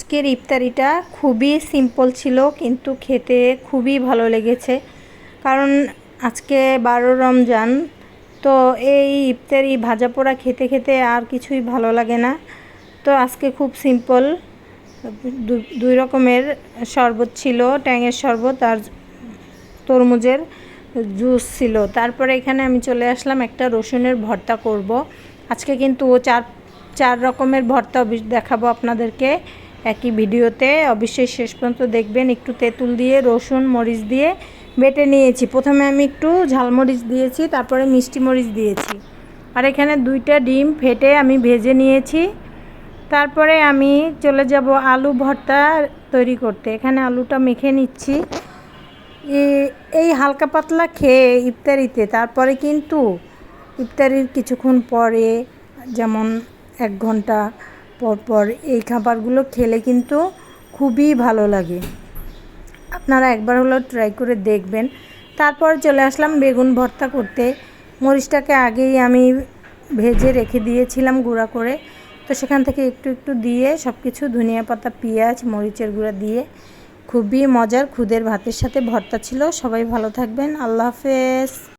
আজকের ইফতারিটা খুবই সিম্পল ছিল, কিন্তু খেতে খুবই ভালো লেগেছে। কারণ আজকে 12 রমজান, তো এই ইফতারি ভাজা পোড়া খেতে খেতে আর কিছুই ভালো লাগে না। তো আজকে খুব সিম্পল দুই রকমের শরবত ছিল, ট্যাঙের শরবত আর তরমুজের জুস ছিল। তারপরে এখানে আমি চলে আসলাম একটা রসুনের ভর্তা করব। আজকে কিন্তু চার রকমের ভর্তা দেখাবো আপনাদেরকে একই ভিডিওতে, অবশ্যই শেষ পর্যন্ত দেখবেন। একটু তেঁতুল দিয়ে রসুন মরিচ দিয়ে বেটে নিয়েছি। প্রথমে আমি একটু ঝালমরিচ দিয়েছি, তারপরে মিষ্টি মরিচ দিয়েছি। আর এখানে 2টা ডিম ফেটে আমি ভেজে নিয়েছি। তারপরে আমি চলে যাব আলু ভর্তা তৈরি করতে। এখানে আলুটা মেখে নিচ্ছি। এই হালকা পাতলা খেয়ে ইফতারিতে, তারপরে কিন্তু ইফতারির কিছুক্ষণ পরে, যেমন 1 ঘন্টা পর এই খাবারগুলো খেলে কিন্তু খুবই ভালো লাগে। আপনারা একবার হলেও ট্রাই করে দেখবেন। তারপর চলে আসলাম বেগুন ভর্তা করতে। মরিচটাকে আগেই আমি ভেজে রেখে দিয়েছিলাম গুঁড়া করে, তো সেখান থেকে একটু একটু দিয়ে সব কিছু, ধনিয়া পাতা, পেঁয়াজ, মরিচের গুঁড়া দিয়ে খুবই মজার খুদের ভাতের সাথে ভর্তা ছিল। সবাই ভালো থাকবেন। আল্লাহ হাফেজ।